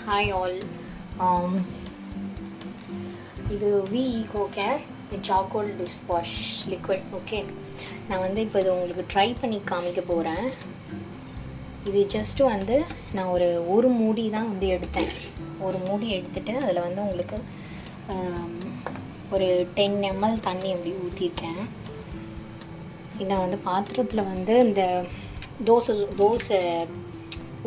Hi all. இது V Eco Care charcoal dish wash liquid. Okay, நான் வந்து இப்போ இது உங்களுக்கு ட்ரை பண்ணி காமிக்க போகிறேன். இது ஜஸ்ட்டு வந்து நான் ஒரு மூடி தான் வந்து எடுத்தேன். ஒரு மூடி எடுத்துகிட்டு அதில் வந்து உங்களுக்கு ஒரு 10 ml தண்ணி அப்படி ஊற்றிருக்கேன். நான் வந்து பாத்திரத்தில் வந்து இந்த தோசை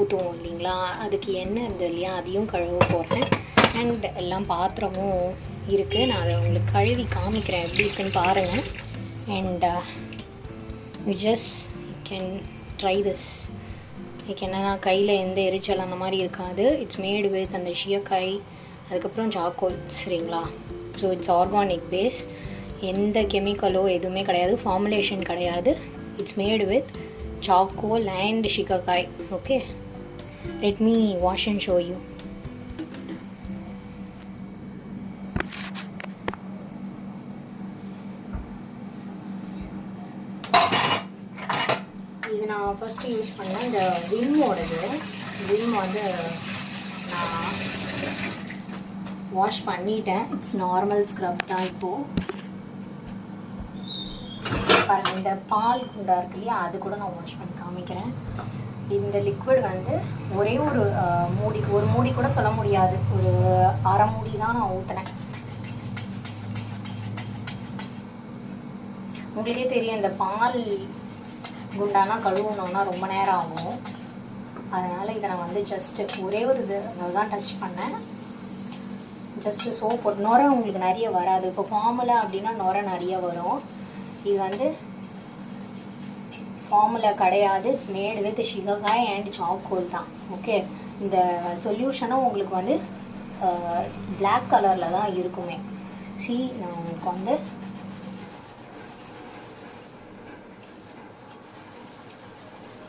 ஊற்றுவோம் இல்லைங்களா, அதுக்கு எண்ணெய் இருந்தது இல்லையா, அதையும் கழுவ போகிறேன். அண்ட் எல்லாம் பாத்திரமும் இருக்குது. நான் அதை உங்களுக்கு கழுவி காமிக்கிறேன் எப்படி இருக்குன்னு பாருங்கள். And you can try this. இதுக்கு என்னென்னா கையில் எந்த எரிச்சல் அந்த மாதிரி இருக்காது. இட்ஸ் மேடு வித் அந்த ஷியக்காய், அதுக்கப்புறம் சார்கோல், சரிங்களா. So it's organic base. எந்த கெமிக்கலோ எதுவுமே கிடையாது, ஃபார்முலேஷன் கிடையாது. It's made with charcoal and shikakai. Okay, let me wash and show you. இது நான் ஃபர்ஸ்ட் யூஸ் பண்ணேன் இந்த விம்மோடது. விம் வந்து நான் வாஷ் பண்ணிட்டேன். இட்ஸ் நார்மல் ஸ்க்ரப் தான். இப்போது பாருங்கள், இந்த பால் குண்டா இருக்கு இல்லையா, அது கூட நான் வாஷ் பண்ணி காமிக்கிறேன். இந்த லிக்விட் வந்து ஒரே ஒரு மூடி கூட சொல்ல முடியாது, ஒரு அரை மூடி தான் நான் ஊற்றினேன். உங்களுக்கே தெரியும், இந்த பால் குண்டானா கழுவணும்னா ரொம்ப நேரம் ஆகும். அதனால் இதை நான் வந்து ஜஸ்ட்டு ஒரே ஒரு இது தான் டச் பண்ணேன். ஜஸ்ட்டு சோப் போட்டு நுரை உங்களுக்கு நிறைய வராது. இப்போ ஃபார்முலா அப்படின்னா நுரை நிறைய வரும். இது வந்து ஃபார்முலா கிடையாது. It's made with shikakai and charcoal தான். ஓகே, இந்த சொல்யூஷனும் உங்களுக்கு வந்து பிளாக் கலரில் தான் இருக்குமே. நான் உங்களுக்கு வந்து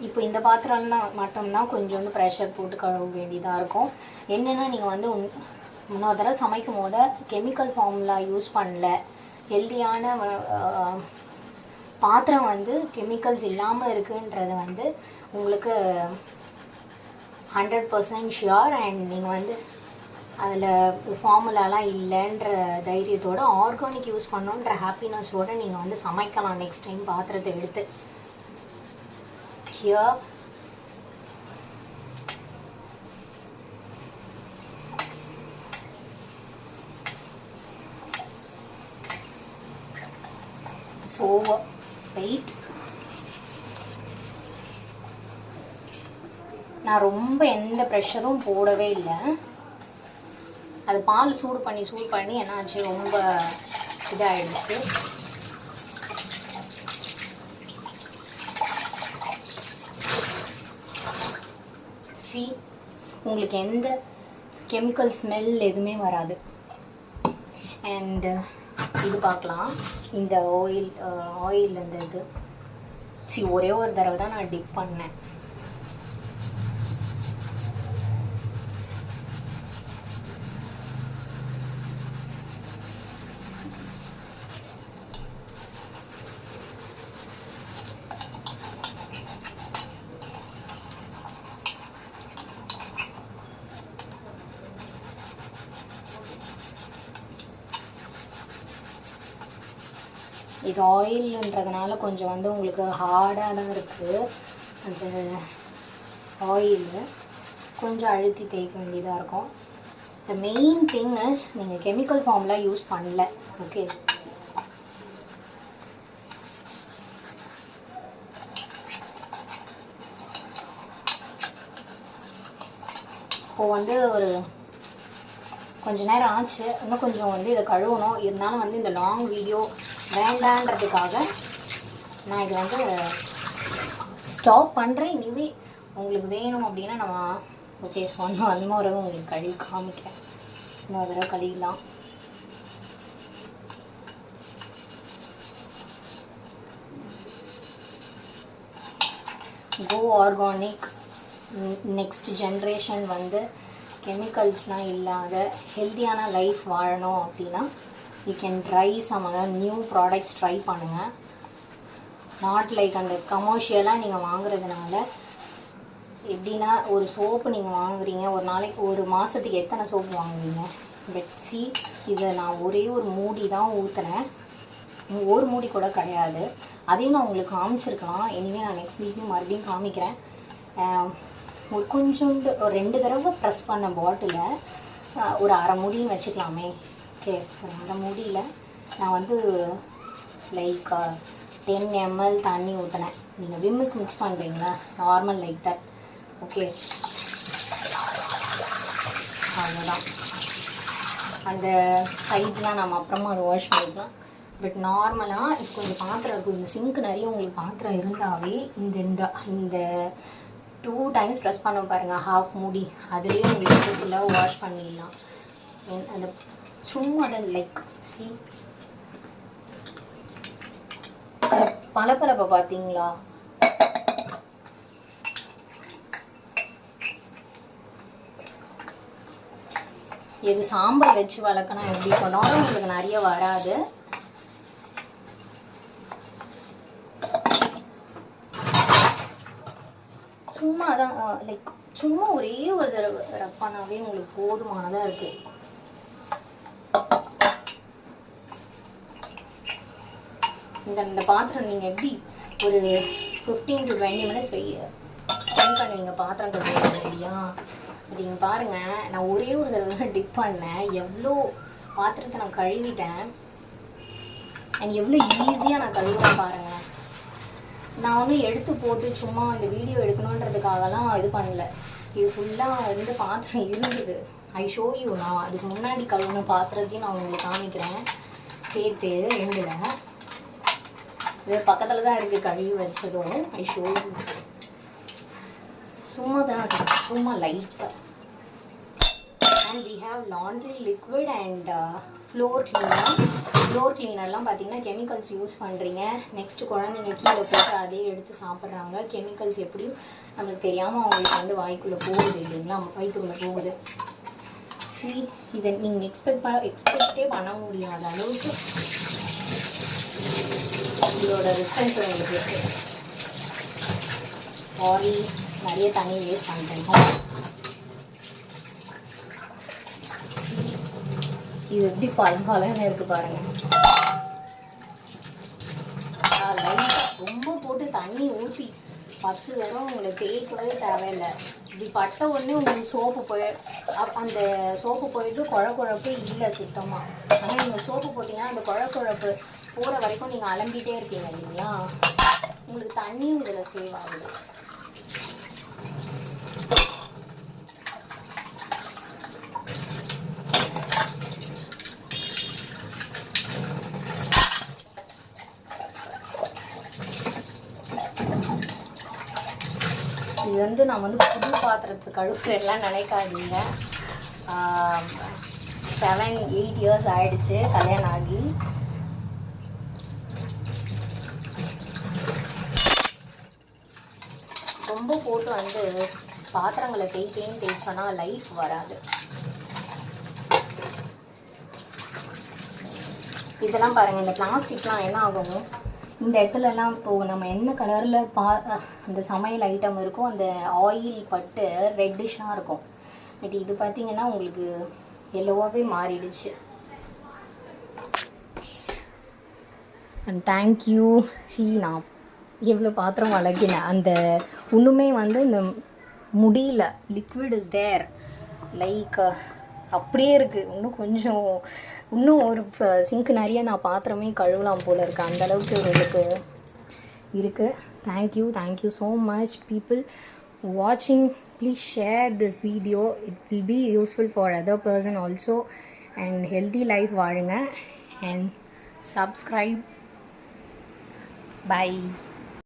இப்போ இந்த பாத்திரம்னா மட்டும்தான் கொஞ்சோண்டு ப்ரெஷர் போட்டு கழுவ வேண்டியதாக இருக்கும். என்னென்னா நீங்கள் வந்து முன்னொரு தடவை சமைக்கும் போது கெமிக்கல் ஃபார்முலா யூஸ் பண்ணல, ஹெல்தியான பாத்திரம் வந்து கெமிக்கல்ஸ் இல்லாமல் இருக்குன்றது வந்து உங்களுக்கு 100% ஷியோர். அண்ட் நீங்கள் வந்து அதில் ஃபார்முலாலாம் இல்லைன்ற தைரியத்தோடு ஆர்கானிக் யூஸ் பண்ணோன்ற ஹாப்பினஸோடு நீங்கள் வந்து சமைக்கலாம் நெக்ஸ்ட் டைம் பாத்திரத்தை எடுத்து. Here it's over. வெயிட் நான் ரொம்ப எந்த ப்ரெஷரும் போடவே இல்லை. அது பால் சூடு பண்ணி என்னாச்சு, ரொம்ப இதாகிடுச்சு. உங்களுக்கு எந்த கெமிக்கல் ஸ்மெல் எதுவுமே வராது. அண்ட் இது பார்க்கலாம், இந்த ஆயில் அந்த இது ஒரே ஒரு தடவை தான் நான் டிப் பண்ணேன். இது ஆயில்ன்றதுனால கொஞ்சம் வந்து உங்களுக்கு ஹார்டாக தான் இருக்குது. அந்த ஆயில் கொஞ்சம் அழுத்தி தேய்க்க வேண்டியதாக இருக்கும். த மெயின் திங் இஸ் நீங்கள் கெமிக்கல் ஃபார்ம்லாம் யூஸ் பண்ணல. ஓகே, இப்போது வந்து ஒரு கொஞ்ச நேரம் ஆச்சு. இன்னும் கொஞ்சம் வந்து இதை கழுவணும். இருந்தாலும் வந்து இந்த லாங் வீடியோ வேண்டான்றதுக்காக நான் இதை வந்து ஸ்டாப் பண்ணுறேன். இனிமே உங்களுக்கு வேணும் அப்படின்னா நம்ம ஓகே இன்னொரு உங்களுக்கு கழுவி காமிக்கிறேன். இன்னொரு தடவை கழுவிடலாம். Go organic. நெக்ஸ்ட் ஜென்ரேஷன் வந்து கெமிக்கல்ஸ்லாம் இல்லாத ஹெல்த்தியான லைஃப் வாழணும் அப்படின்னா you can try some other new products try பண்ணுங்கள். நாட் லைக் அந்த கமர்ஷியலாக நீங்கள் வாங்குறதுனால எப்படின்னா ஒரு சோப்பு நீங்கள் வாங்குறீங்க, ஒரு நாளைக்கு ஒரு மாதத்துக்கு எத்தனை சோப்பு வாங்குவீங்க? பட் இதை நான் ஒரே ஒரு மூடி தான் ஊற்றினேன், ஒரு மூடி கூட கிடையாது. அதையும் நான் உங்களுக்கு காமிச்சிருக்கலாம். இனிமேல் நான் நெக்ஸ்ட் வீக்லையும் மறுபடியும் காமிக்கிறேன். ஒரு கொஞ்சோண்டு ஒரு 2 தடவை ப்ரெஸ் பண்ண பாட்டிலில் ஒரு அரை மூடின்னு வச்சுக்கலாமே. ஓகே, ஒரு அரை மூடியில் நான் வந்து லைக் 10 ml தண்ணி ஊற்றினேன். நீங்கள் விம்முக்கு மிக்ஸ் பண்ணுறீங்களா, நார்மல் லைக் தட். ஓகே, அவ்வளோதான். அந்த சைட்ஸ்லாம் நம்ம அப்புறமா அதை வாஷ் பண்ணிக்கலாம். பட் நார்மலாக இப்போ கொஞ்சம் பாத்திரம் இருக்கும், இந்த சிங்க் நிறைய உங்களுக்கு பாத்திரம் இருந்தாவே இந்த 2 times ப்ரெஸ் பண்ண பாருங்கள், ஹாஃப் மூடி அதுலேயே உங்களுக்கு ஃபுல்லாக வாஷ் பண்ணிடலாம். அந்த சும்மா அதை லைக் பளபளப்பை பார்த்தீங்களா? இது சாம்பல் வச்சு வளர்க்கணும், எப்படி பண்ணாலும் உங்களுக்கு நிறைய வராது. சும்மா தான் லைக் சும்மா ஒரே ஒரு தடவை ரப் பண்ணாவே உங்களுக்கு போதுமானதாக இருக்குது. இந்த பாத்திரம் நீங்கள் எப்படி ஒரு 15 to 20 minutes ஸ்பெண்ட் பண்ணுவீங்க பாத்திரம் கழுவுறது இல்லையா? அப்படிங்க பாருங்கள், நான் ஒரே ஒரு தடவை தான் டிப் பண்ணேன், எவ்வளோ பாத்திரத்தை நான் கழுவிட்டேன். அண்ட் எவ்வளோ ஈஸியாக நான் கழுவுறேன் பாருங்கள். நான் ஒன்றும் எடுத்து போட்டு சும்மா இந்த வீடியோ எடுக்கணுன்றதுக்காகலாம் இது பண்ணல. இது ஃபுல்லாக இருந்து பாத்திரம் இருந்தது. ஐ ஷோ யூ. நான் அதுக்கு முன்னாடி கழுவுன பாத்திரத்தையும் நான் உங்களுக்கு காமிக்கிறேன் சேர்த்து எண்டில். இது பக்கத்தில் தான் இருக்குது கழுவி வச்சதும். I show you. சும்மா தான், சும்மா லைட்டாக. And we have laundry liquid and floor cleaner. Floor கிளீனர்லாம் பார்த்தீங்கன்னா கெமிக்கல்ஸ் யூஸ் பண்ணுறீங்க. நெக்ஸ்ட்டு குழந்தைங்க கீழே போட்டு அதே எடுத்து சாப்பிட்றாங்க. கெமிக்கல்ஸ் எப்படியும் நம்மளுக்கு தெரியாமல் அவங்களுக்கு வந்து வாய்க்குள்ளே போகுது இல்லைங்களா, வயிற்றுக்குள்ளே போகுது. இதை நீங்கள் எக்ஸ்பெக்டே பண்ண முடியாத அளவுக்கு இதோட ரிசல்ட் உங்களுக்கு இருக்குது. சாரி, நிறைய தண்ணி வேஸ்ட் பண்ணிட்டேன். இது எப்படி பழம்பாலன்னு இருக்குது பாருங்கள். ரொம்ப போட்டு தண்ணி ஊற்றி 10 தடவை உங்களுக்கு தேய்க்கவே தேவையில்லை. இப்படி பட்ட உடனே உங்களுக்கு சோப்பு அந்த சோப்பு போயிட்டு குழப்பே இல்லை சுத்தமாக. ஆனால் நீங்கள் சோப்பு போட்டிங்கன்னா அந்த குழப்பு போகிற வரைக்கும் நீங்கள் அலம்பிகிட்டே இருக்கீங்க இல்லைங்களா, உங்களுக்கு தண்ணியும் இதில் சேவ் ஆகுது. இது வந்து நான் வந்து புது பாத்திரத்துக்கு கழுவுறேன்லாம் நினைக்காதீங்க. 7-8 years ஆயிடுச்சு கல்யாணம் ஆகி. ரொம்ப போட்டு வந்து பாத்திரங்களை தேய்ச்சோன்னா லைஃப் வராது. இதெல்லாம் பாருங்கள், இந்த பிளாஸ்டிக்லாம் என்ன ஆகும், இந்த இடத்துலலாம் இப்போது நம்ம என்ன கலரில் அந்த சமையல் ஐட்டம் இருக்கும், அந்த ஆயில் பட்டு ரெட்டிஷாக இருக்கும். பட் இது பார்த்திங்கன்னா உங்களுக்கு எல்லோவாகவே மாறிடுச்சு. And thank you. நான் எவ்வளோ பாத்திரம் வளர்க்கினேன். அந்த ஒன்றுமே வந்து இந்த முடியல, லிக்விட் இஸ் தேர் லைக் அப்படியே இருக்குது. இன்னும் ஒரு சிங்க் நிறைய நான் பாத்திரமே கழுவலாம் போல் இருக்குது, அந்தளவுக்கு உங்களுக்கு இருக்குது. தேங்க்யூ ஸோ மச் பீப்புள் வாட்சிங். Please share this video. It will be useful for other person also. And healthy life வாழுங்க. And subscribe. பை.